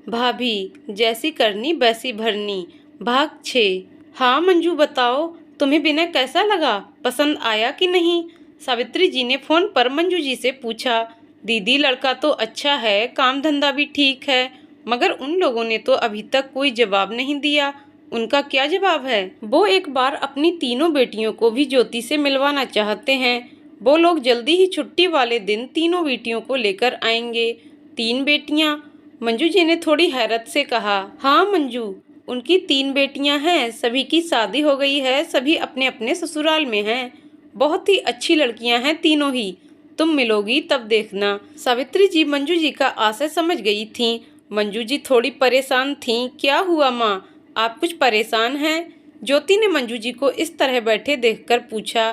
भाभी, जैसी करनी वैसी भरनी। भाग 6। हाँ मंजू, बताओ तुम्हें विनय कैसा लगा, पसंद आया कि नहीं? सावित्री जी ने फोन पर मंजू जी से पूछा। दीदी, लड़का तो अच्छा है, काम धंधा भी ठीक है, मगर उन लोगों ने तो अभी तक कोई जवाब नहीं दिया। उनका क्या जवाब है? वो एक बार अपनी तीनों बेटियों को भी ज्योति से मिलवाना चाहते हैं। वो लोग जल्दी ही छुट्टी वाले दिन तीनों बेटियों को लेकर आएंगे। 3 बेटियां? मंजू जी ने थोड़ी हैरत से कहा। हाँ मंजू, उनकी 3 बेटियां हैं, सभी की शादी हो गई है, सभी अपने अपने ससुराल में हैं। बहुत ही अच्छी लड़कियां हैं तीनों ही। तुम मिलोगी तब देखना। सावित्री जी मंजू जी का आशय समझ गई थीं। मंजू जी थोड़ी परेशान थीं। क्या हुआ माँ, आप कुछ परेशान हैं? ज्योति ने मंजू जी को इस तरह बैठे देखकर पूछा।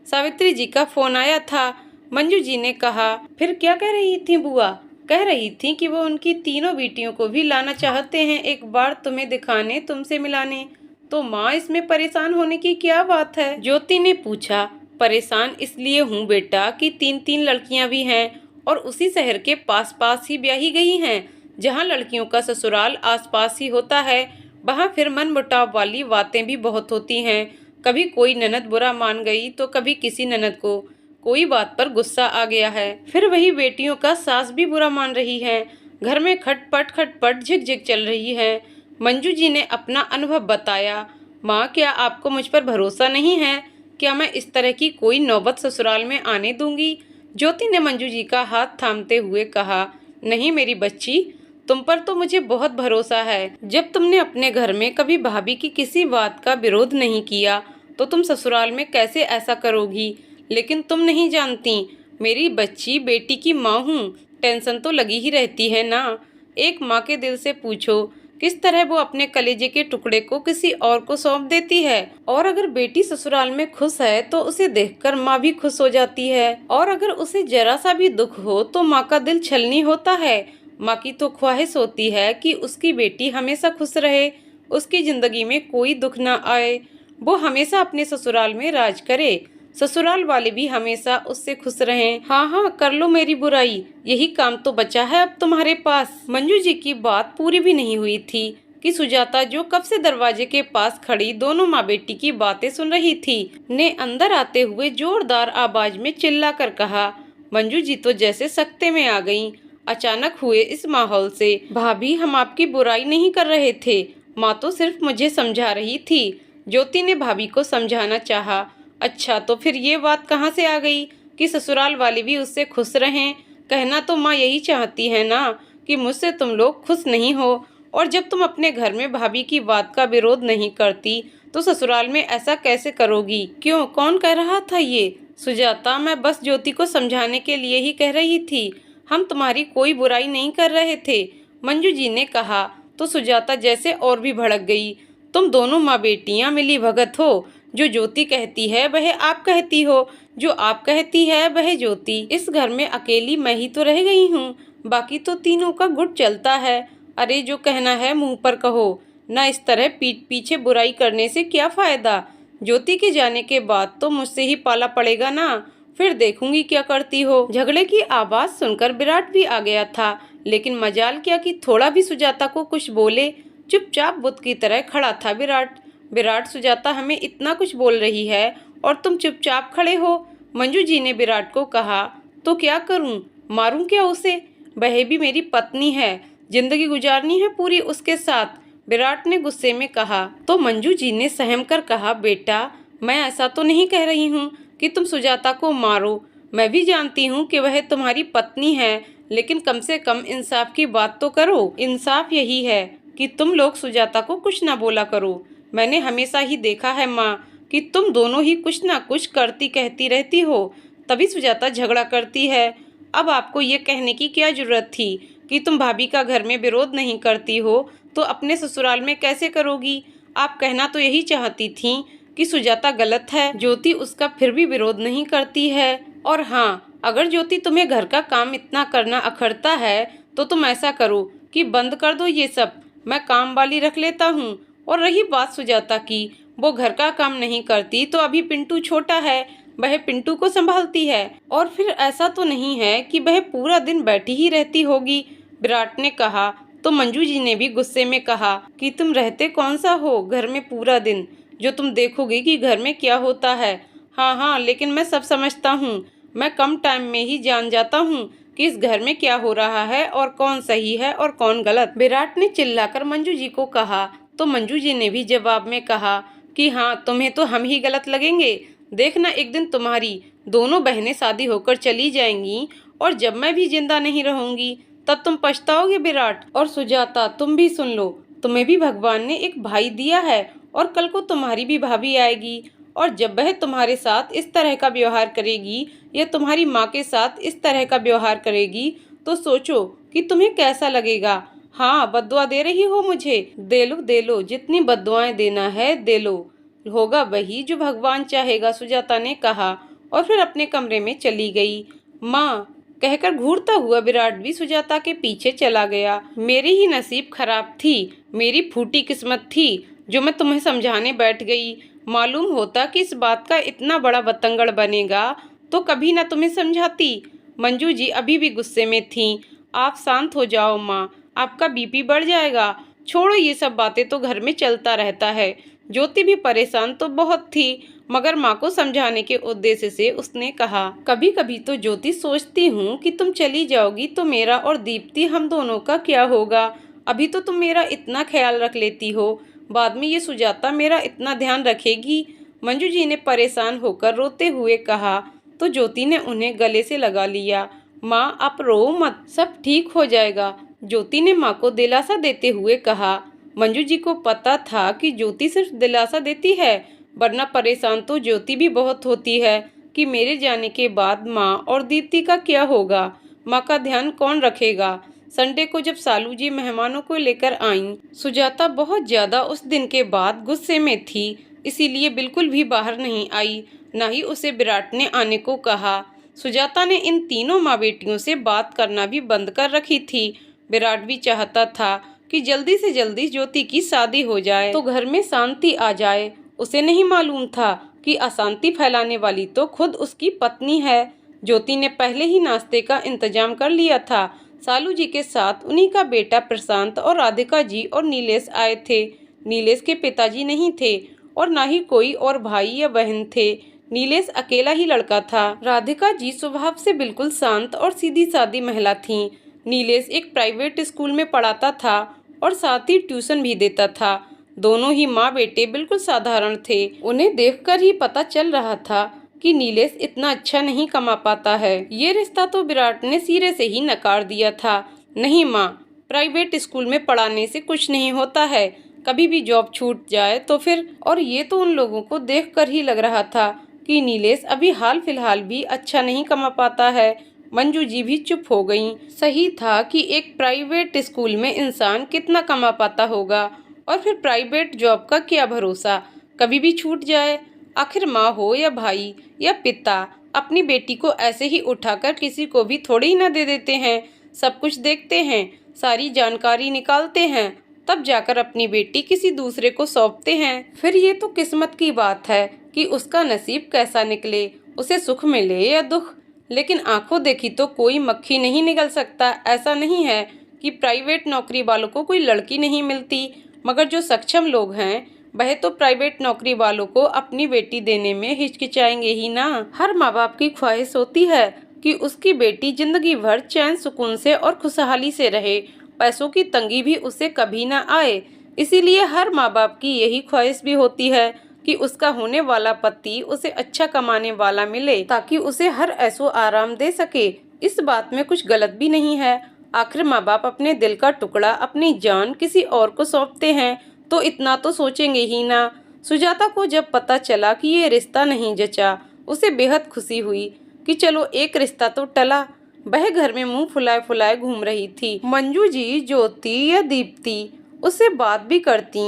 सावित्री जी का फोन आया था, मंजू जी ने कहा। फिर क्या कह रही थी बुआ? कह रही थी कि वो उनकी तीनों बेटियों को भी लाना चाहते हैं एक बार तुम्हें दिखाने, तुमसे मिलाने। तो माँ, इसमें परेशान होने की क्या बात है? ज्योति ने पूछा। परेशान इसलिए हूँ बेटा कि 3-3 लड़कियां भी हैं और उसी शहर के पास पास ही ब्याही गई हैं। जहाँ लड़कियों का ससुराल आस पास ही होता है, वहाँ फिर मन मुटाव वाली बातें भी बहुत होती हैं। कभी कोई ननद बुरा मान गई तो कभी किसी ननद को कोई बात पर गुस्सा आ गया है। फिर वही बेटियों का सास भी बुरा मान रही है। घर में खटपट खटपट झिक-झिक चल रही है। मंजू जी ने अपना अनुभव बताया। माँ, क्या आपको मुझ पर भरोसा नहीं है? क्या मैं इस तरह की कोई नौबत ससुराल में आने दूंगी? ज्योति ने मंजू जी का हाथ थामते हुए कहा। नहीं मेरी बच्ची, तुम पर तो मुझे बहुत भरोसा है। जब तुमने अपने घर में कभी भाभी की किसी बात का विरोध नहीं किया, तो तुम ससुराल में कैसे ऐसा करोगी? लेकिन तुम नहीं जानती, मेरी बच्ची, बेटी की माँ हूँ, टेंशन तो लगी ही रहती है ना। एक माँ के दिल से पूछो, किस तरह वो अपने कलेजे के टुकड़े को किसी और को सौंप देती है। और अगर बेटी ससुराल में खुश है तो उसे देखकर माँ भी खुश हो जाती है, और अगर उसे जरा सा भी दुख हो तो माँ का दिल छलनी होता है। माँ की तो ख्वाहिश होती है कि उसकी बेटी हमेशा खुश रहे, उसकी जिंदगी में कोई दुख ना आए, वो हमेशा अपने ससुराल में राज करे, ससुराल वाले भी हमेशा उससे खुश रहें। हाँ हाँ, कर लो मेरी बुराई, यही काम तो बचा है अब तुम्हारे पास। मंजू जी की बात पूरी भी नहीं हुई थी कि सुजाता, जो कब से दरवाजे के पास खड़ी दोनों माँ बेटी की बातें सुन रही थी, ने अंदर आते हुए जोरदार आवाज में चिल्ला कर कहा। मंजू जी तो जैसे सकते में आ गईं। अचानक हुए इस माहौल से, भाभी, हम आपकी बुराई नहीं कर रहे थे, माँ तो सिर्फ मुझे समझा रही थी। ज्योति ने भाभी को समझाना चाहा। अच्छा, तो फिर ये बात कहाँ से आ गई कि ससुराल वाले भी उससे खुश रहें? कहना तो माँ यही चाहती है ना कि मुझसे तुम लोग खुश नहीं हो, और जब तुम अपने घर में भाभी की बात का विरोध नहीं करती तो ससुराल में ऐसा कैसे करोगी? क्यों, कौन कह रहा था ये? सुजाता, मैं बस ज्योति को समझाने के लिए ही कह रही थी, हम तुम्हारी कोई बुराई नहीं कर रहे थे, मंजू जी ने कहा। तो सुजाता जैसे और भी भड़क गई। तुम दोनों माँ बेटियाँ मिली भगत हो, जो ज्योति कहती है वह आप कहती हो, जो आप कहती है वह ज्योति। इस घर में अकेली मैं ही तो रह गई हूँ, बाकी तो तीनों का गुट चलता है। अरे, जो कहना है मुंह पर कहो ना, इस तरह पीठ पीछे बुराई करने से क्या फायदा? ज्योति के जाने के बाद तो मुझसे ही पाला पड़ेगा ना, फिर देखूंगी क्या करती हो। झगड़े की आवाज सुनकर विराट भी आ गया था, लेकिन मजाल क्या कि थोड़ा भी सुजाता को कुछ बोले। चुपचाप बुत की तरह खड़ा था विराट। विराट, सुजाता हमें इतना कुछ बोल रही है और तुम चुपचाप खड़े हो, मंजू जी ने विराट को कहा। तो क्या करूं, मारूं क्या उसे? वह भी मेरी पत्नी है, जिंदगी गुजारनी है पूरी उसके साथ, विराट ने गुस्से में कहा। तो मंजू जी ने सहम कर कहा, बेटा, मैं ऐसा तो नहीं कह रही हूँ कि तुम सुजाता को मारो, मैं भी जानती हूँ कि वह तुम्हारी पत्नी है, लेकिन कम से कम इंसाफ की बात तो करो। इंसाफ यही है कि तुम लोग सुजाता को कुछ ना बोला करो। मैंने हमेशा ही देखा है माँ कि तुम दोनों ही कुछ ना कुछ करती कहती रहती हो, तभी सुजाता झगड़ा करती है। अब आपको ये कहने की क्या जरूरत थी कि तुम भाभी का घर में विरोध नहीं करती हो तो अपने ससुराल में कैसे करोगी? आप कहना तो यही चाहती थीं कि सुजाता गलत है, ज्योति उसका फिर भी विरोध नहीं करती है। और हाँ, अगर ज्योति तुम्हें घर का काम इतना करना अखरता है तो तुम ऐसा करो कि बंद कर दो ये सब, मैं काम वाली रख लेता हूँ। और रही बात सुजाता की, वो घर का काम नहीं करती तो अभी पिंटू छोटा है, वह पिंटू को संभालती है। और फिर ऐसा तो नहीं है कि वह पूरा दिन बैठी ही रहती होगी, विराट ने कहा। तो मंजू जी ने भी गुस्से में कहा कि तुम रहते कौन सा हो घर में पूरा दिन, जो तुम देखोगे कि घर में क्या होता है। हाँ हाँ, लेकिन मैं सब समझता हूँ। मैं कम टाइम में ही जान जाता हूँ कि इस घर में क्या हो रहा है और कौन सही है और कौन गलत। विराट ने चिल्लाकर मंजू जी को कहा। तो मंजू जी ने भी जवाब में कहा कि हाँ, तुम्हें तो हम ही गलत लगेंगे। देखना, एक दिन तुम्हारी दोनों बहनें शादी होकर चली जाएंगी और जब मैं भी जिंदा नहीं रहूंगी तब तुम पछताओगे विराट। और सुजाता, तुम भी सुन लो, तुम्हें भी भगवान ने एक भाई दिया है और कल को तुम्हारी भी भाभी आएगी और जब वह तुम्हारे साथ इस तरह का व्यवहार करेगी या तुम्हारी माँ के साथ इस तरह का व्यवहार करेगी तो सोचो कि तुम्हें कैसा लगेगा। हाँ, बद्दुआ दे रही हो मुझे? दे लो, जितनी बद्दुआएं देना है दे लो, होगा वही जो भगवान चाहेगा, सुजाता ने कहा और फिर अपने कमरे में चली गई। माँ कहकर घूरता हुआ विराट भी सुजाता के पीछे चला गया। मेरी ही नसीब खराब थी, मेरी फूटी किस्मत थी जो मैं तुम्हें समझाने बैठ गई। मालूम होता कि इस बात का इतना बड़ा बतंगड़ बनेगा तो कभी ना तुम्हें समझाती। मंजू जी अभी भी गुस्से में थीं। आप शांत हो जाओ माँ, आपका बीपी बढ़ जाएगा। छोड़ो ये सब बातें, तो घर में चलता रहता है। ज्योति भी परेशान तो बहुत थी, मगर माँ को समझाने के उद्देश्य से उसने कहा, कभी कभी तो ज्योति सोचती हूँ कि तुम चली जाओगी तो मेरा और दीप्ति हम दोनों का क्या होगा। अभी तो तुम मेरा इतना ख्याल रख लेती हो, बाद में ये सुजाता मेरा इतना ध्यान रखेगी। मंजू जी ने परेशान होकर रोते हुए कहा। तो ज्योति ने उन्हें गले से लगा लिया। माँ आप रो मत, सब ठीक हो जाएगा, ज्योति ने माँ को दिलासा देते हुए कहा। मंजू जी को पता था कि ज्योति सिर्फ दिलासा देती है, वरना परेशान तो ज्योति भी बहुत होती है कि मेरे जाने के बाद माँ और दीप्ति का क्या होगा, माँ का ध्यान कौन रखेगा। संडे को जब सालू जी मेहमानों को लेकर आईं, सुजाता बहुत ज्यादा उस दिन के बाद गुस्से में थी, इसीलिए बिल्कुल भी बाहर नहीं आई, न ही उसे विराट ने आने को कहा। सुजाता ने इन तीनों माँ बेटियों से बात करना भी बंद कर रखी थी। विराट भी चाहता था कि जल्दी से जल्दी ज्योति की शादी हो जाए तो घर में शांति आ जाए। उसे नहीं मालूम था कि अशांति फैलाने वाली तो खुद उसकी पत्नी है। ज्योति ने पहले ही नाश्ते का इंतजाम कर लिया था। सालू जी के साथ उन्हीं का बेटा प्रशांत और राधिका जी और नीलेश आए थे। नीलेश के पिताजी नहीं थे और ना ही कोई और भाई या बहन थे। नीलेश अकेला ही लड़का था। राधिका जी स्वभाव से बिल्कुल शांत और सीधी सादी महिला थीं। नीलेश एक प्राइवेट स्कूल में पढ़ाता था और साथ ही ट्यूशन भी देता था। दोनों ही माँ बेटे बिल्कुल साधारण थे। उन्हें देखकर ही पता चल रहा था कि नीलेश इतना अच्छा नहीं कमा पाता है। ये रिश्ता तो विराट ने सिरे से ही नकार दिया था। नहीं माँ, प्राइवेट स्कूल में पढ़ाने से कुछ नहीं होता है, कभी भी जॉब छूट जाए तो फिर। और ये तो उन लोगों को देखकर ही लग रहा था कि नीलेश अभी हाल फिलहाल भी अच्छा नहीं कमा पाता है। मंजू जी भी चुप हो गईं। सही था कि एक प्राइवेट स्कूल में इंसान कितना कमा पाता होगा और फिर प्राइवेट जॉब का क्या भरोसा, कभी भी छूट जाए। आखिर माँ हो या भाई या पिता, अपनी बेटी को ऐसे ही उठाकर किसी को भी थोड़ी ही ना दे देते हैं। सब कुछ देखते हैं, सारी जानकारी निकालते हैं, तब जाकर अपनी बेटी किसी दूसरे को सौंपते हैं। फिर ये तो किस्मत की बात है कि उसका नसीब कैसा निकले, उसे सुख मिले या दुख। लेकिन आंखों देखी तो कोई मक्खी नहीं निकल सकता। ऐसा नहीं है कि प्राइवेट नौकरी वालों को कोई लड़की नहीं मिलती, मगर जो सक्षम लोग हैं वह तो प्राइवेट नौकरी वालों को अपनी बेटी देने में हिचकिचाएंगे ही ना। हर माँ बाप की ख्वाहिश होती है कि उसकी बेटी जिंदगी भर चैन सुकून से और खुशहाली से रहे, पैसों की तंगी भी उसे कभी ना आए। इसीलिए हर माँ बाप की यही ख्वाहिश भी होती है कि उसका होने वाला पति उसे अच्छा कमाने वाला मिले, ताकि उसे हर ऐसो आराम दे सके। इस बात में कुछ गलत भी नहीं है। आखिर माँ बाप अपने दिल का टुकड़ा, अपनी जान किसी और को सौंपते हैं तो इतना तो सोचेंगे ही ना। सुजाता को जब पता चला कि ये रिश्ता नहीं जचा, उसे बेहद खुशी हुई कि चलो एक रिश्ता तो टला। वह घर में मुंह फुलाए फुलाए घूम रही थी। मंजू जी, ज्योति या दीप्ति उससे बात भी करती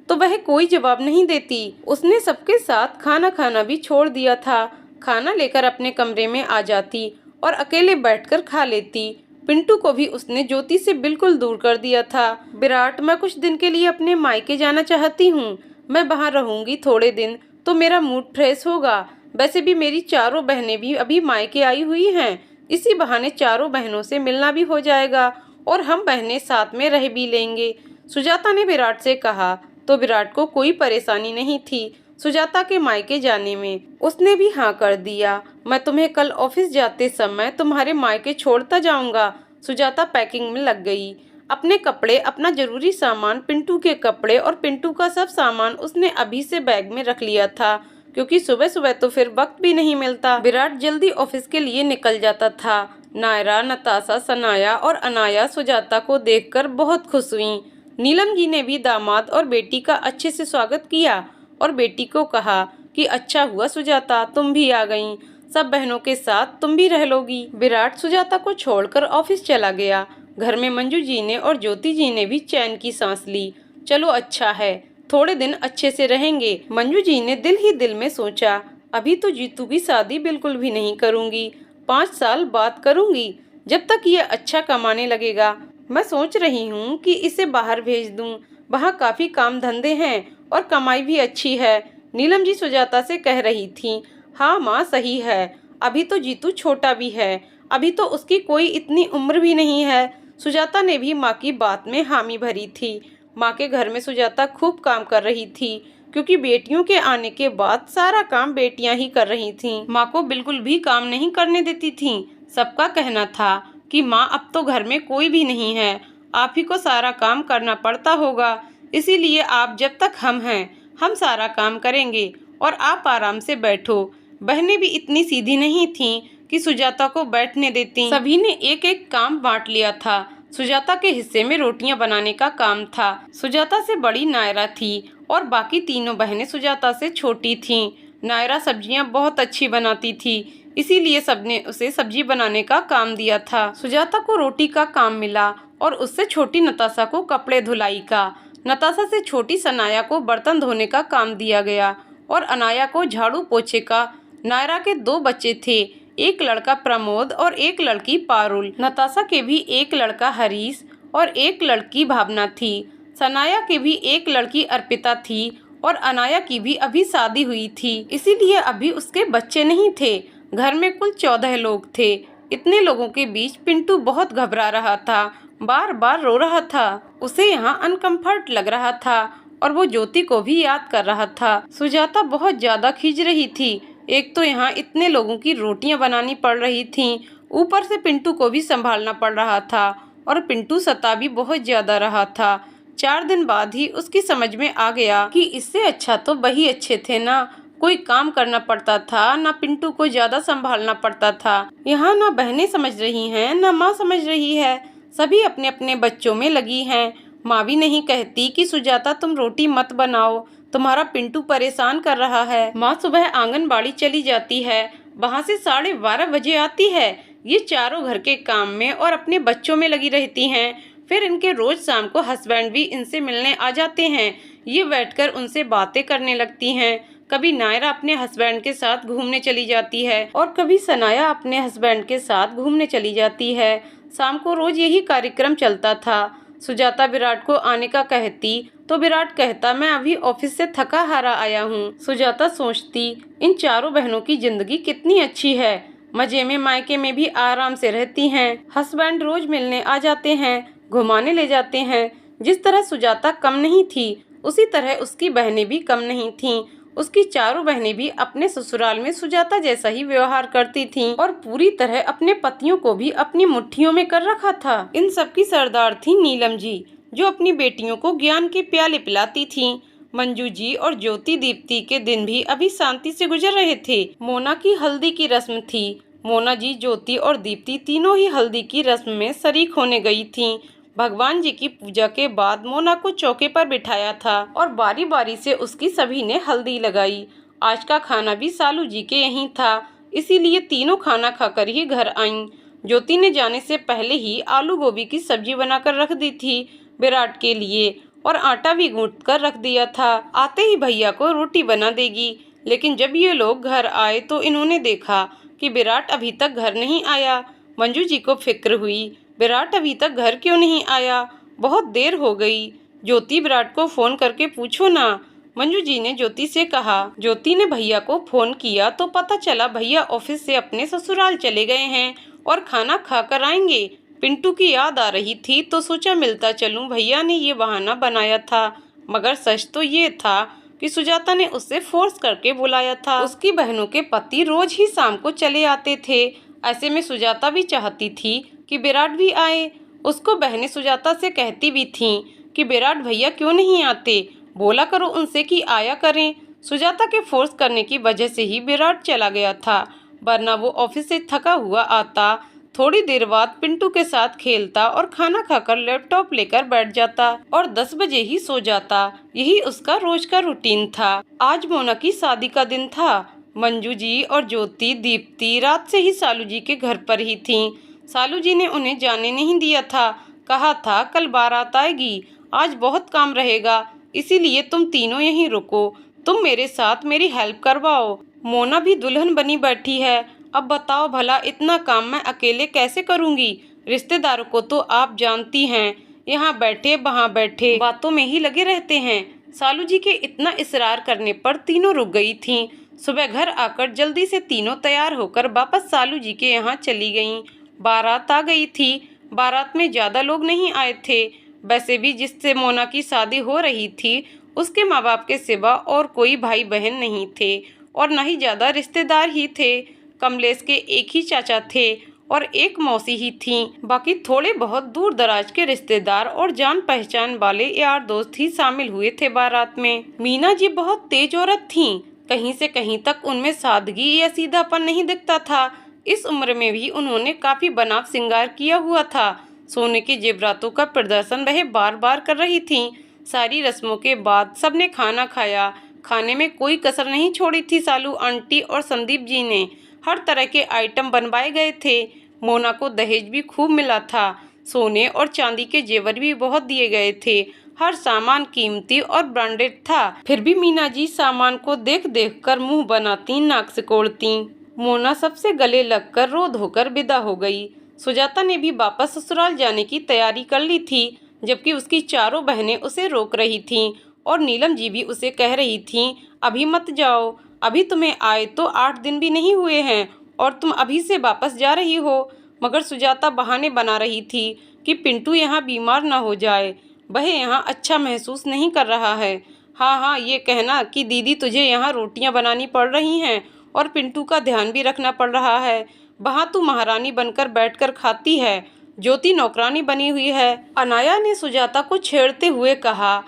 तो वह कोई जवाब नहीं देती। उसने सबके साथ खाना खाना भी छोड़ दिया था। खाना लेकर अपने कमरे में आ जाती और अकेले बैठकर खा लेती। पिंटू को भी उसने ज्योति से बिल्कुल दूर कर दिया था। विराट, मैं कुछ दिन के लिए अपने मायके जाना चाहती हूँ। मैं वहाँ रहूंगी थोड़े दिन तो मेरा मूड फ्रेश होगा। वैसे भी मेरी चारों बहनें भी अभी मायके आई हुई हैं, इसी बहाने चारों बहनों से मिलना भी हो जाएगा और हम बहनें साथ में रह भी लेंगे। सुजाता ने विराट से कहा तो विराट को कोई परेशानी नहीं थी सुजाता के मायके जाने में। उसने भी हाँ कर दिया। मैं तुम्हें कल ऑफिस जाते समय तुम्हारे मायके छोड़ता जाऊंगा। सुजाता पैकिंग में लग गई। अपने कपड़े, अपना जरूरी सामान, पिंटू के कपड़े और पिंटू का सब सामान उसने अभी से बैग में रख लिया था, क्योंकि सुबह सुबह तो फिर वक्त भी नहीं मिलता। विराट जल्दी ऑफिस के लिए निकल जाता था। नायरा, नताशा, सनाया और अनाया सुजाता को देखकर बहुत खुश हुई। नीलम जी ने भी दामाद और बेटी का अच्छे से स्वागत किया और बेटी को कहा कि अच्छा हुआ सुजाता तुम भी आ गईं। सब बहनों के साथ तुम भी रह लोगी। विराट सुजाता को छोड़कर ऑफिस चला गया। घर में मंजू जी ने और ज्योति जी ने भी चैन की सांस ली। चलो अच्छा है, थोड़े दिन अच्छे से रहेंगे। मंजू जी ने दिल ही दिल में सोचा, अभी तो जीतू की शादी बिल्कुल भी नहीं करूंगी, 5 साल बाद करूंगी, जब तक ये अच्छा कमाने लगेगा। मैं सोच रही हूँ कि इसे बाहर भेज दूँ, वहाँ काफी काम धंधे हैं और कमाई भी अच्छी है। नीलम जी सुजाता से कह रही थी। हाँ माँ सही है, अभी तो जीतू छोटा भी है, अभी तो उसकी कोई इतनी उम्र भी नहीं है। सुजाता ने भी माँ की बात में हामी भरी थी। माँ के घर में सुजाता खूब काम कर रही थी, क्योंकि बेटियों के आने के बाद सारा काम बेटियां ही कर रही थीं। माँ को बिल्कुल भी काम नहीं करने देती थीं। सबका कहना था कि माँ अब तो घर में कोई भी नहीं है, आप ही को सारा काम करना पड़ता होगा, इसीलिए आप जब तक हम हैं हम सारा काम करेंगे और आप आराम से बैठो। बहनें भी इतनी सीधी नहीं थीं कि सुजाता को बैठने देती। सभी ने एक एक काम बांट लिया था। सुजाता के हिस्से में रोटियां बनाने का काम था। सुजाता से बड़ी नायरा थी और बाकी तीनों बहनें सुजाता से छोटी थीं। नायरा सब्जियां बहुत अच्छी बनाती थी, इसीलिए सबने उसे सब्जी बनाने का काम दिया था। सुजाता को रोटी का काम मिला और उससे छोटी नताशा को कपड़े धुलाई का। नताशा से छोटी सनाया को बर्तन धोने का काम दिया गया और अनाया को झाड़ू पोछे का। नायरा के 2 बच्चे थे, एक लड़का प्रमोद और एक लड़की पारुल। नताशा के भी एक लड़का हरीश और एक लड़की भावना थी। सनाया के भी एक लड़की अर्पिता थी और अनाया की भी अभी शादी हुई थी, इसीलिए अभी उसके बच्चे नहीं थे। घर में कुल 14 लोग थे। इतने लोगों के बीच पिंटू बहुत घबरा रहा था, बार बार रो रहा था। उसे यहाँ अनकंफर्ट लग रहा था और वो ज्योति को भी याद कर रहा था। सुजाता बहुत ज्यादा खींच रही थी। एक तो यहाँ इतने लोगों की रोटियां बनानी पड़ रही थीं, ऊपर से पिंटू को भी संभालना पड़ रहा था और पिंटू सता भी बहुत ज्यादा रहा था। 4 दिन बाद ही उसकी समझ में आ गया कि इससे अच्छा तो वही अच्छे थे ना, कोई काम करना पड़ता था, ना पिंटू को ज्यादा संभालना पड़ता था। यहाँ ना बहनें समझ रही हैं, ना माँ समझ रही है, सभी अपने अपने बच्चों में लगी हैं। माँ भी नहीं कहती कि सुजाता तुम रोटी मत बनाओ, तुम्हारा पिंटू परेशान कर रहा है। माँ सुबह आंगनबाड़ी चली जाती है, वहाँ से 12:30 बजे आती है। ये चारों घर के काम में और अपने बच्चों में लगी रहती हैं। फिर इनके रोज शाम को हस्बैंड भी इनसे मिलने आ जाते हैं। ये बैठकर उनसे बातें करने लगती हैं। कभी नायरा अपने हस्बैंड के साथ घूमने चली जाती है और कभी सनाया अपने हस्बैंड के साथ घूमने चली जाती है। शाम को रोज यही कार्यक्रम चलता था। सुजाता विराट को आने का कहती तो विराट कहता मैं अभी ऑफिस से थका हारा आया हूँ। सुजाता सोचती इन चारों बहनों की जिंदगी कितनी अच्छी है, मजे में मायके में भी आराम से रहती हैं। हस्बैंड रोज मिलने आ जाते हैं, घुमाने ले जाते हैं। जिस तरह सुजाता कम नहीं थी, उसी तरह उसकी बहनें भी कम नहीं थीं। उसकी चारों बहनें भी अपने ससुराल में सुजाता जैसा ही व्यवहार करती थीं और पूरी तरह अपने पतियों को भी अपनी मुट्ठियों में कर रखा था। इन सबकी सरदार थी नीलम जी, जो अपनी बेटियों को ज्ञान के प्याले पिलाती थीं। मंजू जी और ज्योति दीप्ति के दिन भी अभी शांति से गुजर रहे थे। मोना की हल्दी की रस्म थी। मोना जी, ज्योति और दीप्ति तीनों ही हल्दी की रस्म में शरीक होने गई थीं। भगवान जी की पूजा के बाद मोना को चौके पर बिठाया था और बारी बारी से उसकी सभी ने हल्दी लगाई। आज का खाना भी सालू जी के यहीं था, इसीलिए तीनों खाना खाकर ही घर आईं। ज्योति ने जाने से पहले ही आलू गोभी की सब्जी बनाकर रख दी थी विराट के लिए और आटा भी गूंथ कर रख दिया था। आते ही भैया को रोटी बना देगी। लेकिन जब ये लोग घर आए तो इन्होंने देखा कि विराट अभी तक घर नहीं आया। मंजू जी को फिक्र हुई, विराट अभी तक घर क्यों नहीं आया, बहुत देर हो गई। ज्योति, विराट को फोन करके पूछो ना। मंजू जी ने ज्योति से कहा। ज्योति ने भैया को फोन किया तो पता चला भैया ऑफिस से अपने ससुराल चले गए हैं और खाना खाकर आएंगे। पिंटू की याद आ रही थी तो सोचा मिलता चलूं, भैया ने ये बहाना बनाया था। मगर सच तो ये था कि सुजाता ने उसे फोर्स करके बुलाया था। उसकी बहनों के पति रोज ही शाम को चले आते थे। ऐसे में सुजाता भी चाहती थी कि विराट भी आए। उसको बहनें सुजाता से कहती भी थीं कि विराट भैया क्यों नहीं आते, बोला करो उनसे कि आया करें। सुजाता के फोर्स करने की वजह से ही विराट चला गया था, वरना वो ऑफिस से थका हुआ आता, थोड़ी देर बाद पिंटू के साथ खेलता और खाना खाकर लैपटॉप लेकर बैठ जाता और 10 बजे ही सो जाता। यही उसका रोज का रूटीन था। आज मोना की शादी का दिन था। मंजू जी और ज्योति, दीप्ति रात से ही सालू जी के घर पर ही थीं। सालू जी ने उन्हें जाने नहीं दिया था, कहा था कल बारात आएगी, आज बहुत काम रहेगा, इसीलिए तुम तीनों यहीं रुको, तुम मेरे साथ मेरी हेल्प करवाओ। मोना भी दुल्हन बनी बैठी है, अब बताओ भला इतना काम मैं अकेले कैसे करूंगी। रिश्तेदारों को तो आप जानती हैं, यहाँ बैठे वहाँ बैठे बातों में ही लगे रहते हैं। सालू जी के इतना इसरार करने पर तीनों रुक गई थीं। सुबह घर आकर जल्दी से तीनों तैयार होकर वापस सालू जी के यहाँ चली गईं। बारात आ गई थी। बारात में ज़्यादा लोग नहीं आए थे। वैसे भी जिससे मोना की शादी हो रही थी उसके माँ बाप के सिवा और कोई भाई बहन नहीं थे और न ही ज़्यादा रिश्तेदार ही थे। कमलेश के एक ही चाचा थे और एक मौसी ही थीं। बाकी थोड़े बहुत दूर दराज के रिश्तेदार और जान पहचान वाले यार दोस्त ही शामिल हुए थे बारात में। मीना जी बहुत तेज औरत थीं, कहीं से कहीं तक उनमें सादगी या सीधापन नहीं दिखता था। इस उम्र में भी उन्होंने काफी बनाव श्रृंगार किया हुआ था। सोने के जेवरातों का प्रदर्शन वह बार बार कर रही थीं। सारी रस्मों के बाद सबने खाना खाया। खाने में कोई कसर नहीं छोड़ी थी। सालू आंटी और संदीप जी ने हर तरह के आइटम बनवाए गए थे। मोना को दहेज भी खूब मिला था। सोने और चांदी के जेवर भी बहुत दिए गए थे। हर सामान कीमती और ब्रांडेड था। फिर भी मीना जी सामान को देख देख कर मुँह बनाती, नाक सिकोड़ती। मोना सबसे गले लगकर रो धोकर विदा हो गई। सुजाता ने भी वापस ससुराल जाने की तैयारी कर ली थी, जबकि उसकी चारों बहनें उसे रोक रही थीं और नीलम जी भी उसे कह रही थीं, अभी मत जाओ, अभी तुम्हें आए तो 8 दिन भी नहीं हुए हैं और तुम अभी से वापस जा रही हो। मगर सुजाता बहाने बना रही थी कि पिंटू यहाँ बीमार न हो जाए, वह यहाँ अच्छा महसूस नहीं कर रहा है। हाँ, ये कहना कि दीदी तुझे यहाँ रोटियाँ बनानी पड़ रही हैं और पिंटू का ध्यान भी रखना पड़ रहा है, वहाँ तू महारानी बनकर बैठकर खाती है, ज्योति नौकरानी बनी हुई है। अनाया ने सुजाता को छेड़ते हुए कहा,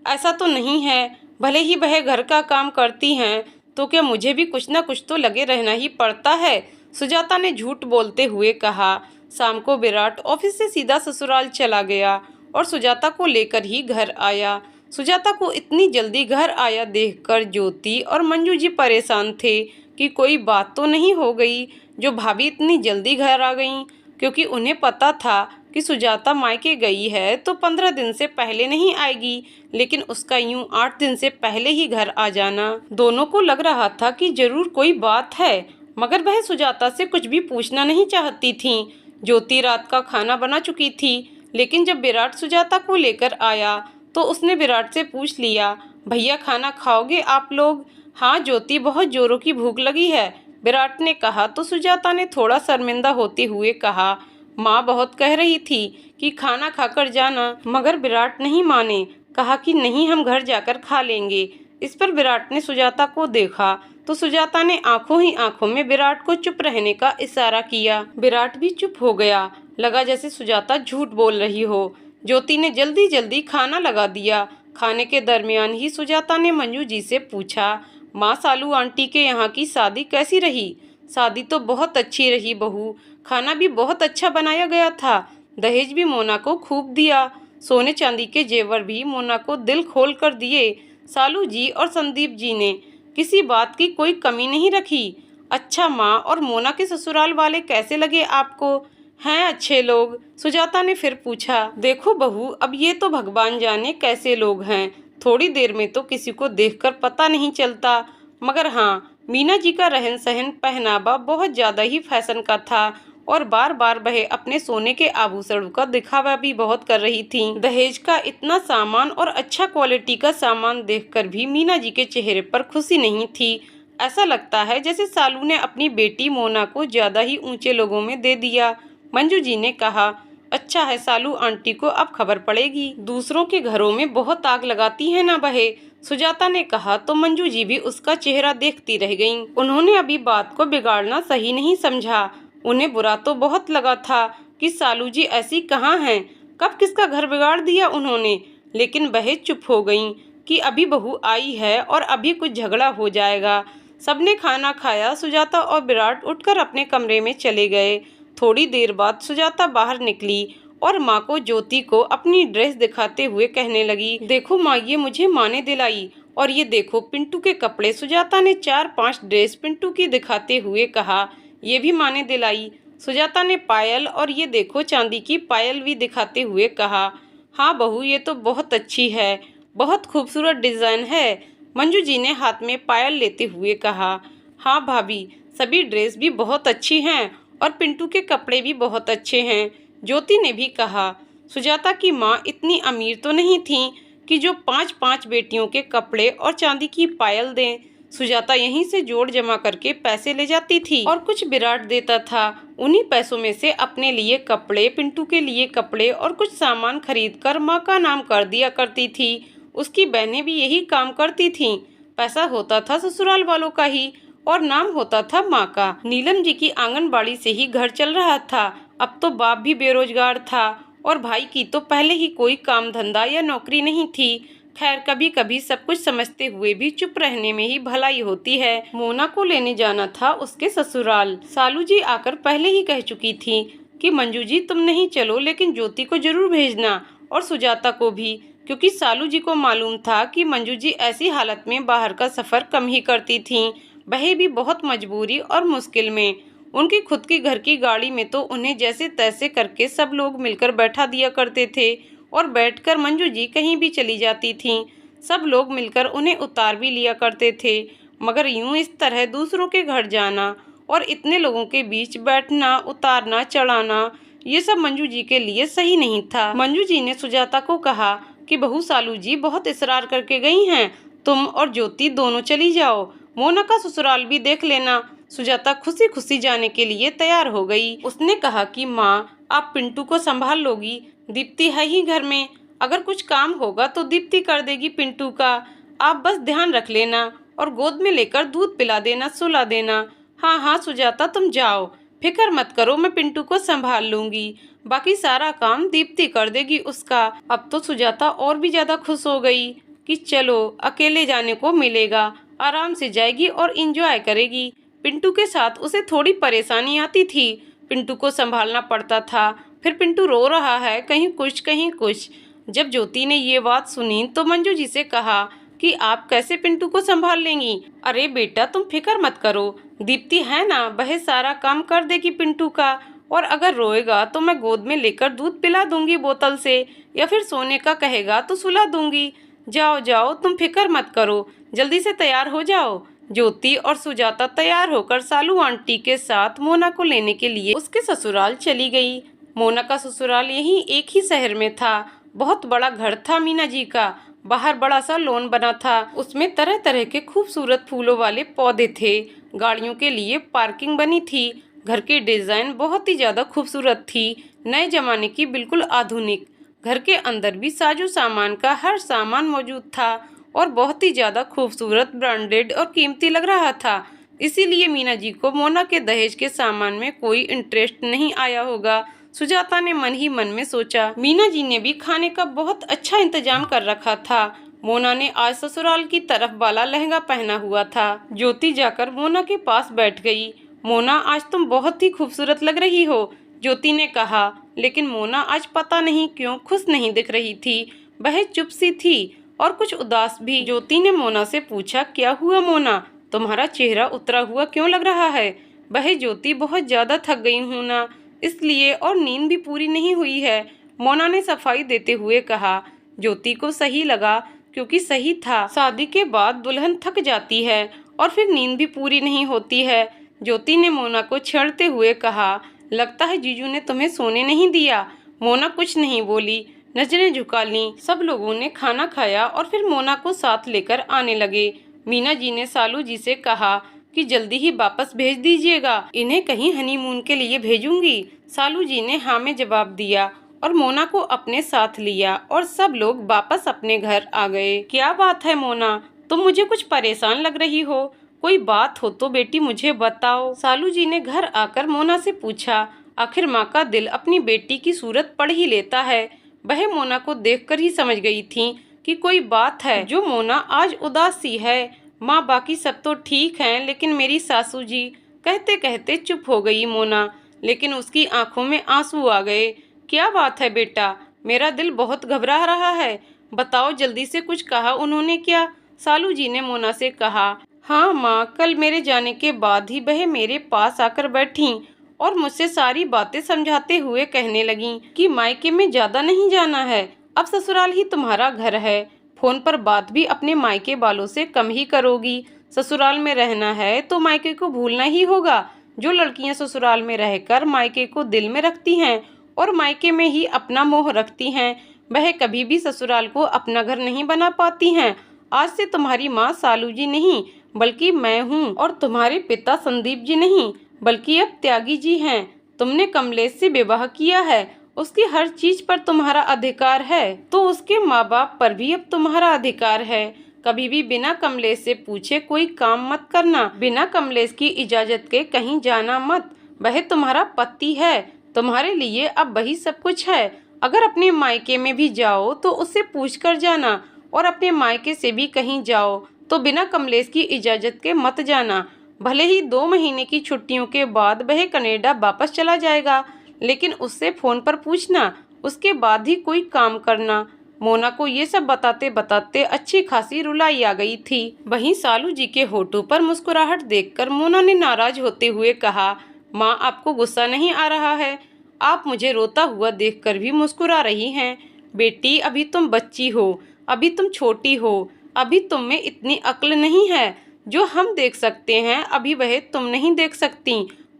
ऐसा तो नहीं है, भले ही वह घर का काम करती हैं तो क्या मुझे भी कुछ न कुछ तो लगे रहना ही पड़ता है। सुजाता ने झूठ बोलते हुए कहा। शाम को विराट ऑफिस से सीधा ससुराल चला गया और सुजाता को लेकर ही घर आया। सुजाता को इतनी जल्दी घर आया देखकर ज्योति और मंजू जी परेशान थे कि कोई बात तो नहीं हो गई जो भाभी इतनी जल्दी घर आ गईं, क्योंकि उन्हें पता था कि सुजाता मायके गई है तो 15 दिन से पहले नहीं आएगी, लेकिन उसका यूं 8 दिन से पहले ही घर आ जाना। दोनों को लग रहा था कि जरूर कोई बात है, मगर वह सुजाता से कुछ भी पूछना नहीं चाहती थीं। ज्योति रात का खाना बना चुकी थी, लेकिन जब विराट सुजाता को लेकर आया तो उसने विराट से पूछ लिया, भैया खाना खाओगे आप लोग? हाँ ज्योति, बहुत जोरों की भूख लगी है, विराट ने कहा। तो सुजाता ने थोड़ा शर्मिंदा होते हुए कहा, माँ बहुत कह रही थी कि खाना खाकर जाना, मगर विराट नहीं माने, कहा कि नहीं हम घर जाकर खा लेंगे। इस पर विराट ने सुजाता को देखा तो सुजाता ने आंखों ही आंखों में विराट को चुप रहने का इशारा किया। विराट भी चुप हो गया, लगा जैसे सुजाता झूठ बोल रही हो। ज्योति ने जल्दी जल्दी खाना लगा दिया। खाने के दरमियान ही सुजाता ने मंजू जी से पूछा, माँ सालू आंटी के यहाँ की शादी कैसी रही? शादी तो बहुत अच्छी रही बहू, खाना भी बहुत अच्छा बनाया गया था, दहेज भी मोना को खूब दिया, सोने चांदी के जेवर भी मोना को दिल खोल कर दिए। सालू जी और संदीप जी ने किसी बात की कोई कमी नहीं रखी। अच्छा माँ, और मोना के ससुराल वाले कैसे लगे आपको? हैं अच्छे लोग? सुजाता ने फिर पूछा। देखो बहू, अब ये तो भगवान जाने कैसे लोग हैं, थोड़ी देर में तो किसी को देखकर पता नहीं चलता, मगर हाँ मीना जी का रहन सहन पहनावा बहुत ज़्यादा ही फैशन का था और बार बार वह अपने सोने के आभूषणों का दिखावा भी बहुत कर रही थी। दहेज का इतना सामान और अच्छा क्वालिटी का सामान देखकर भी मीना जी के चेहरे पर खुशी नहीं थी। ऐसा लगता है जैसे सालू ने अपनी बेटी मोना को ज़्यादा ही ऊंचे लोगों में दे दिया। मंजू जी ने कहा, अच्छा है सालू आंटी को अब खबर पड़ेगी। दूसरों के घरों में बहुत आग लगाती है ना बहे, सुजाता ने कहा तो मंजू जी भी उसका चेहरा देखती रह गईं। उन्होंने अभी बात को बिगाड़ना सही नहीं समझा। उन्हें बुरा तो बहुत लगा था कि सालू जी ऐसी कहाँ हैं, कब किसका घर बिगाड़ दिया उन्होंने, लेकिन बहे चुप हो गईं कि अभी बहू आई है और अभी कुछ झगड़ा हो जाएगा। सबने खाना खाया। सुजाता और विराट उठकर अपने कमरे में चले गए। थोड़ी देर बाद सुजाता बाहर निकली और माँ को ज्योति को अपनी ड्रेस दिखाते हुए कहने लगी, देखो माँ, ये मुझे माँ ने दिलाई, और ये देखो पिंटू के कपड़े। सुजाता ने 4-5 ड्रेस पिंटू की दिखाते हुए कहा, ये भी माँ ने दिलाई। सुजाता ने पायल और ये देखो चांदी की पायल भी दिखाते हुए कहा, हाँ बहू, ये तो बहुत अच्छी है, बहुत खूबसूरत डिज़ाइन है। मंजू जी ने हाथ में पायल लेते हुए कहा, हाँ भाभी, सभी ड्रेस भी बहुत अच्छी हैं और पिंटू के कपड़े भी बहुत अच्छे हैं। ज्योति ने भी कहा। सुजाता की माँ इतनी अमीर तो नहीं थी कि जो 5-5 बेटियों के कपड़े और चांदी की पायल दें। सुजाता यहीं से जोड़ जमा करके पैसे ले जाती थी और कुछ विराट देता था। उन्हीं पैसों में से अपने लिए कपड़े, पिंटू के लिए कपड़े और कुछ सामान खरीदकर माँ का नाम कर दिया करती थी। उसकी बहनें भी यही काम करती थीं। पैसा होता था ससुराल वालों का ही और नाम होता था माँ का। नीलम जी की आंगनबाड़ी से ही घर चल रहा था। अब तो बाप भी बेरोजगार था और भाई की तो पहले ही कोई काम धंधा या नौकरी नहीं थी। खैर, कभी कभी सब कुछ समझते हुए भी चुप रहने में ही भलाई होती है। मोना को लेने जाना था उसके ससुराल। सालू जी आकर पहले ही कह चुकी थी कि मंजू जी तुम नहीं चलो, लेकिन ज्योति को जरूर भेजना और सुजाता को भी, क्योंकि सालू जी को मालूम था कि मंजू जी ऐसी हालत में बाहर का सफर कम ही करती थीं। बहे भी बहुत मजबूरी और मुश्किल में। उनकी खुद की घर की गाड़ी में तो उन्हें जैसे तैसे करके सब लोग मिलकर बैठा दिया करते थे और बैठकर मंजू जी कहीं भी चली जाती थीं। सब लोग मिलकर उन्हें उतार भी लिया करते थे, मगर यूं इस तरह दूसरों के घर जाना और इतने लोगों के बीच बैठना, उतारना, चढ़ाना, ये सब मंजू जी के लिए सही नहीं था। मंजू जी ने सुजाता को कहा कि बहू, सालू जी बहुत इसरार करके गई हैं, तुम और ज्योति दोनों चली जाओ, मोना का ससुराल भी देख लेना। सुजाता खुशी खुशी जाने के लिए तैयार हो गई। उसने कहा कि माँ, आप पिंटू को संभाल लोगी, दीप्ति है ही घर में, अगर कुछ काम होगा तो दीप्ति कर देगी पिंटू का, आप बस ध्यान रख लेना और गोद में लेकर दूध पिला देना, सुला देना। हाँ हाँ सुजाता, तुम जाओ, फिक्र मत करो, मैं पिंटू को संभाल लूंगी, बाकी सारा काम दीप्ति कर देगी उसका। अब तो सुजाता और भी ज्यादा खुश हो गई कि चलो अकेले जाने को मिलेगा, आराम से जाएगी और एंजॉय करेगी। पिंटू के साथ उसे थोड़ी परेशानी आती थी, पिंटू को संभालना पड़ता था, फिर पिंटू रो रहा है कहीं कुछ कहीं कुछ। जब ज्योति ने ये बात सुनी तो मंजू जी से कहा कि आप कैसे पिंटू को संभाल लेंगी? अरे बेटा, तुम फिक्र मत करो, दीप्ति है ना, वह सारा काम कर देगी पिंटू का, और अगर रोएगा तो मैं गोद में लेकर दूध पिला दूंगी बोतल से, या फिर सोने का कहेगा तो सुला दूंगी। जाओ जाओ, तुम फिक्र मत करो, जल्दी से तैयार हो जाओ। ज्योति और सुजाता तैयार होकर सालू आंटी के साथ मोना को लेने के लिए उसके ससुराल चली गई। मोना का ससुराल यहीं एक ही शहर में था। बहुत बड़ा घर था मीना जी का, बाहर बड़ा सा लॉन बना था, उसमें तरह तरह के खूबसूरत फूलों वाले पौधे थे, गाड़ियों के लिए पार्किंग बनी थी। घर की डिजाइन बहुत ही ज्यादा खूबसूरत थी, नए जमाने की, बिल्कुल आधुनिक। घर के अंदर भी साजो सामान का हर सामान मौजूद था और बहुत ही ज्यादा खूबसूरत, ब्रांडेड और कीमती लग रहा था। इसीलिए मीना जी को मोना के दहेज के सामान में कोई इंटरेस्ट नहीं आया होगा, सुजाता ने मन ही मन में सोचा। मीना जी ने भी खाने का बहुत अच्छा इंतजाम कर रखा था। मोना ने आज ससुराल की तरफ वाला लहंगा पहना हुआ था। ज्योति जाकर मोना के पास बैठ गई। मोना, आज तुम बहुत ही खूबसूरत लग रही हो, ज्योति ने कहा, लेकिन मोना आज पता नहीं क्यों खुश नहीं दिख रही थी। वह चुप सी थी और कुछ उदास भी। ज्योति ने मोना से पूछा, क्या हुआ मोना, तुम्हारा चेहरा उतरा हुआ क्यों लग रहा है? वह ज्योति, बहुत ज्यादा थक गई हूँ ना, इसलिए, और नींद भी पूरी नहीं हुई है, मोना ने सफाई देते हुए कहा। ज्योति को सही लगा, क्योंकि सही था, शादी के बाद दुल्हन थक जाती है और फिर नींद भी पूरी नहीं होती है। ज्योति ने मोना को छेड़ते हुए कहा, लगता है जीजू ने तुम्हें सोने नहीं दिया। मोना कुछ नहीं बोली, नजरें झुका लीं। सब लोगों ने खाना खाया और फिर मोना को साथ लेकर आने लगे। मीना जी ने सालू जी से कहा, कि जल्दी ही वापस भेज दीजिएगा, इन्हें कहीं हनीमून के लिए भेजूंगी। सालू जी ने हाँ में जवाब दिया और मोना को अपने साथ लिया और सब लोग वापस अपने घर आ गए। क्या बात है मोना, तुम मुझे कुछ परेशान लग रही हो, कोई बात हो तो बेटी मुझे बताओ। सालू जी ने घर आकर मोना से पूछा। आखिर माँ का दिल अपनी बेटी की सूरत पढ़ ही लेता है। वह मोना को देखकर ही समझ गई थी कि कोई बात है जो मोना आज उदास सी है। माँ बाकी सब तो ठीक हैं, लेकिन मेरी सासू जी, कहते कहते चुप हो गई मोना, लेकिन उसकी आंखों में आंसू आ गए। क्या बात है बेटा, मेरा दिल बहुत घबरा रहा है, बताओ जल्दी से, कुछ कहा उन्होंने क्या? सालू जी ने मोना से कहा। हाँ माँ, कल मेरे जाने के बाद ही वह मेरे पास आकर बैठी और मुझसे सारी बातें समझाते हुए कहने लगी कि मायके में ज्यादा नहीं जाना है, अब ससुराल ही तुम्हारा घर है। फोन पर बात भी अपने मायके वालों से कम ही करोगी। ससुराल में रहना है तो मायके को भूलना ही होगा। जो लड़कियां ससुराल में रहकर मायके को दिल में रखती हैं और मायके में ही अपना मोह रखती हैं, वह कभी भी ससुराल को अपना घर नहीं बना पाती हैं। आज से तुम्हारी माँ सालू जी नहीं, बल्कि मैं हूँ, और तुम्हारे पिता संदीप जी नहीं, बल्कि अब त्यागी जी हैं। तुमने कमलेश से विवाह किया है, उसकी हर चीज पर तुम्हारा अधिकार है, तो उसके माँ बाप पर भी अब तुम्हारा अधिकार है। कभी भी बिना कमलेश से पूछे कोई काम मत करना, बिना कमलेश की इजाजत के कहीं जाना मत। वह तुम्हारा पति है, तुम्हारे लिए अब वही सब कुछ है। अगर अपने मायके में भी जाओ तो उससे पूछ कर जाना, और अपने मायके से भी कहीं जाओ तो बिना कमलेश की इजाजत के मत जाना। भले ही 2 महीने की छुट्टियों के बाद वह कनाडा वापस चला जाएगा, लेकिन उससे फोन पर पूछना, उसके बाद ही कोई काम करना। मोना को ये सब बताते बताते अच्छी खासी रुलाई आ गई थी। वहीं सालू जी के होठों पर मुस्कुराहट देखकर मोना ने नाराज होते हुए कहा, माँ आपको गुस्सा नहीं आ रहा है? आप मुझे रोता हुआ देखकर भी मुस्कुरा रही हैं। बेटी, अभी तुम बच्ची हो, अभी तुम छोटी हो, अभी तुम में इतनी अक्ल नहीं है। जो हम देख सकते हैं अभी वह तुम नहीं देख सकती।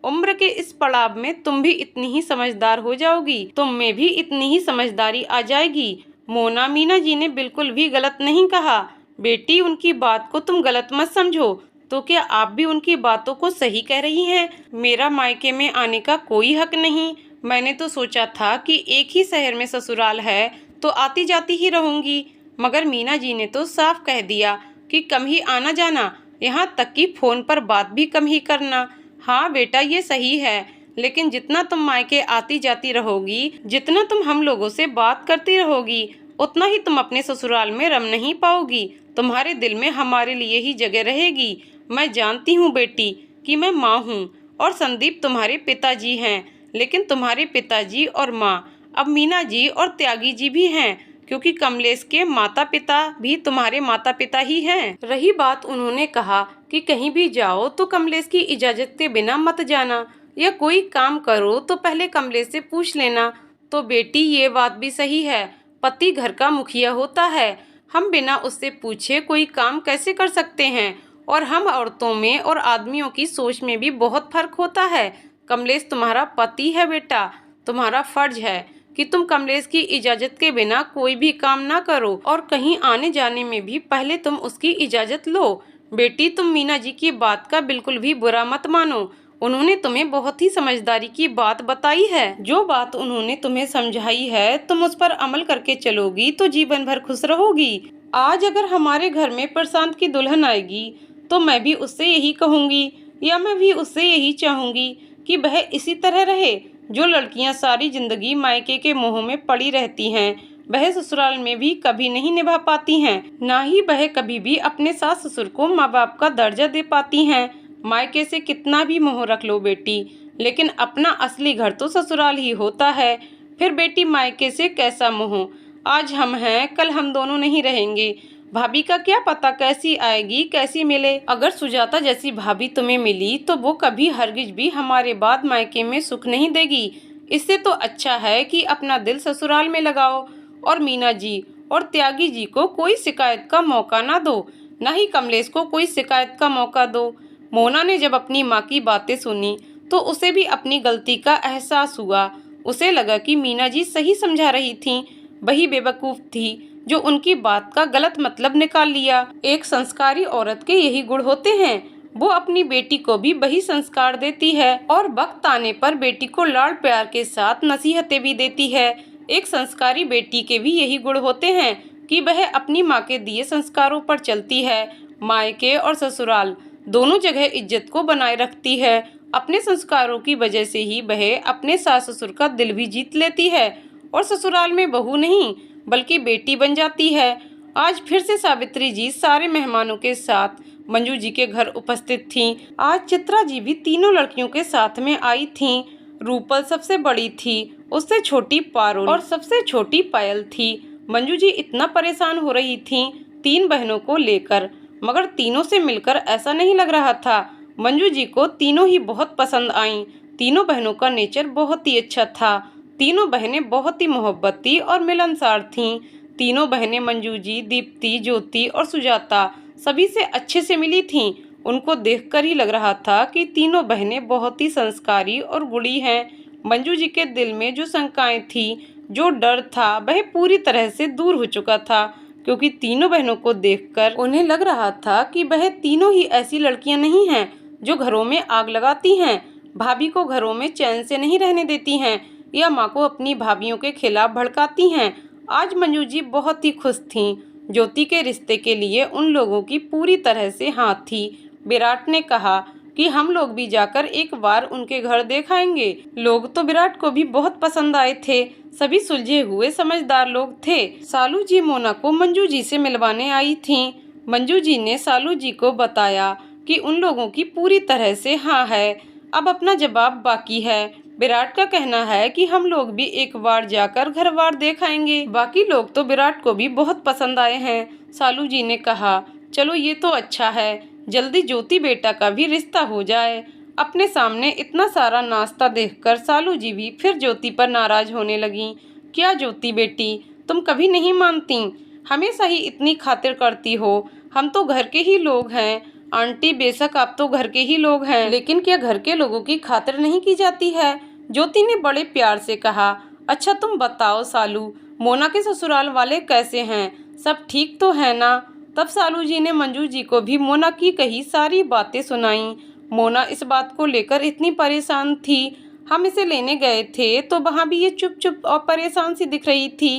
उम्र के इस पड़ाव में तुम भी इतनी ही समझदार हो जाओगी, तुम में भी इतनी ही समझदारी आ जाएगी। मोना, मीना जी ने बिल्कुल भी गलत नहीं कहा। बेटी, उनकी बात को तुम गलत मत समझो, तो क्या आप भी उनकी बातों को सही कह रही हैं? मेरा मायके में आने का कोई हक नहीं। मैंने तो सोचा था कि एक ही शहर में ससुराल है तो आती जाती ही रहूंगी, मगर मीना जी ने तो साफ कह दिया कि कम ही आना जाना, यहाँ तक कि फोन पर बात भी कम ही करना। हाँ बेटा, ये सही है, लेकिन जितना तुम मायके आती जाती रहोगी, जितना तुम हम लोगों से बात करती रहोगी, उतना ही तुम अपने ससुराल में रम नहीं पाओगी। तुम्हारे दिल में हमारे लिए ही जगह रहेगी। मैं जानती हूँ बेटी कि मैं माँ हूँ और संदीप तुम्हारे पिताजी हैं, लेकिन तुम्हारे पिताजी और माँ अब मीना जी और त्यागी जी भी हैं, क्योंकि कमलेश के माता पिता भी तुम्हारे माता पिता ही हैं। रही बात, उन्होंने कहा कि कहीं भी जाओ तो कमलेश की इजाजत के बिना मत जाना, या कोई काम करो तो पहले कमलेश से पूछ लेना। तो बेटी, ये बात भी सही है, पति घर का मुखिया होता है, हम बिना उससे पूछे कोई काम कैसे कर सकते हैं? और हम औरतों में और आदमियों की सोच में भी बहुत फर्क होता है। कमलेश तुम्हारा पति है बेटा, तुम्हारा फर्ज है कि तुम कमलेश की इजाजत के बिना कोई भी काम ना करो, और कहीं आने जाने में भी पहले तुम उसकी इजाजत लो। बेटी, तुम मीना जी की बात का बिल्कुल भी बुरा मत मानो, उन्होंने तुम्हें बहुत ही समझदारी की बात बताई है। जो बात उन्होंने तुम्हें समझाई है तुम उस पर अमल करके चलोगी तो जीवन भर खुश रहोगी। आज अगर हमारे घर में प्रशांत की दुल्हन आएगी तो मैं भी उससे यही कहूँगी, या मैं भी उससे यही चाहूँगी कि वह इसी तरह रहे। जो लड़कियां सारी जिंदगी मायके के मोह में पड़ी रहती हैं, वह ससुराल में भी कभी नहीं निभा पाती हैं, ना ही वह कभी भी अपने सास ससुर को माँ बाप का दर्जा दे पाती हैं। मायके से कितना भी मोह रख लो बेटी, लेकिन अपना असली घर तो ससुराल ही होता है। फिर बेटी, मायके से कैसा मोह, आज हम हैं कल हम दोनों नहीं रहेंगे। भाभी का क्या पता कैसी आएगी कैसी मिले। अगर सुजाता जैसी भाभी तुम्हें मिली तो वो कभी हरगिज भी हमारे बाद मायके में सुख नहीं देगी। इससे तो अच्छा है कि अपना दिल ससुराल में लगाओ, और मीना जी और त्यागी जी को कोई शिकायत का मौका ना दो, न ही कमलेश को कोई शिकायत का मौका दो। मोना ने जब अपनी माँ की बातें सुनी तो उसे भी अपनी गलती का एहसास हुआ। उसे लगा कि मीना जी सही समझा रही थीं, वही बेवकूफ़ थी जो उनकी बात का गलत मतलब निकाल लिया। एक संस्कारी औरत के यही गुण होते हैं, वो अपनी बेटी को भी वही संस्कार देती है और वक्त आने पर बेटी को लाड़ प्यार के साथ नसीहतें भी देती है। एक संस्कारी बेटी के भी यही गुण होते हैं कि वह अपनी माँ के दिए संस्कारों पर चलती है। मायके और ससुराल दोनों जगह इज्जत को बनाए रखती है। अपने संस्कारों की वजह से ही वह अपने सास ससुर का दिल भी जीत लेती है और ससुराल में बहू नहीं बल्कि बेटी बन जाती है। आज फिर से सावित्री जी सारे मेहमानों के साथ मंजू जी के घर उपस्थित थीं। आज चित्रा जी भी तीनों लड़कियों के साथ में आई थीं। रूपल सबसे बड़ी थी, उससे छोटी पारुल और सबसे छोटी पायल थी। मंजू जी इतना परेशान हो रही थीं 3 बहनों को लेकर, मगर तीनों से मिलकर ऐसा नहीं लग रहा था। मंजू जी को तीनों ही बहुत पसंद आईं। तीनों बहनों का नेचर बहुत ही अच्छा था। तीनों बहनें बहुत ही मोहब्बती और मिलनसार थीं। तीनों बहनें मंजू जी, दीप्ति, ज्योति और सुजाता सभी से अच्छे से मिली थीं। उनको देखकर ही लग रहा था कि तीनों बहनें बहुत ही संस्कारी और गुणी हैं। मंजू जी के दिल में जो शंकाएं थी, जो डर था, वह पूरी तरह से दूर हो चुका था, क्योंकि तीनों बहनों को देखकर उन्हें लग रहा था कि वह तीनों ही ऐसी लड़कियां नहीं हैं जो घरों में आग लगाती हैं, भाभी को घरों में चैन से नहीं रहने देती हैं या माँ को अपनी भाभीयों के खिलाफ भड़काती हैं। आज मंजू जी बहुत ही खुश थीं। ज्योति के रिश्ते के लिए उन लोगों की पूरी तरह से हाँ थी। विराट ने कहा कि हम लोग भी जाकर एक बार उनके घर देख आएंगे। लोग तो विराट को भी बहुत पसंद आए थे। सभी सुलझे हुए समझदार लोग थे। सालू जी मोना को मंजू जी से मिलवाने आई थीं। मंजू जी ने सालू जी को बताया कि उन लोगों की पूरी तरह से हाँ है। अब अपना जवाब बाकी है। विराट का कहना है कि हम लोग भी एक बार जाकर घर बार देख आएंगे। बाकी लोग तो विराट को भी बहुत पसंद आए हैं। सालू जी ने कहा, चलो ये तो अच्छा है, जल्दी ज्योति बेटा का भी रिश्ता हो जाए। अपने सामने इतना सारा नाश्ता देखकर सालू जी भी फिर ज्योति पर नाराज होने लगीं। क्या ज्योति बेटी, तुम कभी नहीं मानती, हमेशा ही इतनी खातिर करती हो। हम तो घर के ही लोग हैं। आंटी बेशक आप तो घर के ही लोग हैं, लेकिन क्या घर के लोगों की खातिर नहीं की जाती है? ज्योति ने बड़े प्यार से कहा। अच्छा तुम बताओ सालू, मोना के ससुराल वाले कैसे हैं? सब ठीक तो है ना? तब सालू जी ने मंजू जी को भी मोना की कही सारी बातें सुनाईं। मोना इस बात को लेकर इतनी परेशान थी। हम इसे लेने गए थे तो वहाँ भी ये चुप चुप और परेशान सी दिख रही थी।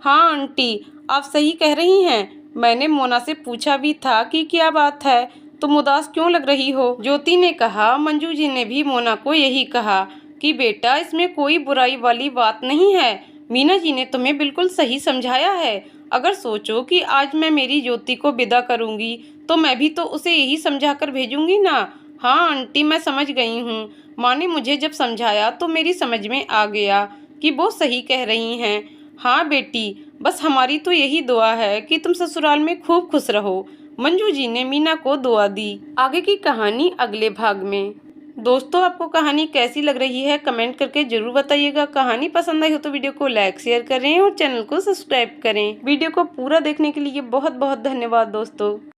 हाँ आंटी, आप सही कह रही हैं। मैंने मोना से पूछा भी था कि क्या बात है, तुम उदास क्यों लग रही हो? ज्योति ने कहा। मंजू जी ने भी मोना को यही कहा कि बेटा इसमें कोई बुराई वाली बात नहीं है। मीना जी ने तुम्हें बिल्कुल सही समझाया है। अगर सोचो कि आज मैं मेरी ज्योति को विदा करूंगी तो मैं भी तो उसे यही समझा कर भेजूंगी ना। हाँ आंटी, मैं समझ गई हूँ। माँ ने मुझे जब समझाया तो मेरी समझ में आ गया कि वो सही कह रही हैं। हाँ बेटी, बस हमारी तो यही दुआ है कि तुम ससुराल में खूब खुश रहो। मंजू जी ने मीना को दुआ दी। आगे की कहानी अगले भाग में। दोस्तों, आपको कहानी कैसी लग रही है कमेंट करके जरूर बताइएगा। कहानी पसंद आई हो तो वीडियो को लाइक शेयर करें और चैनल को सब्सक्राइब करें। वीडियो को पूरा देखने के लिए बहुत बहुत धन्यवाद दोस्तों।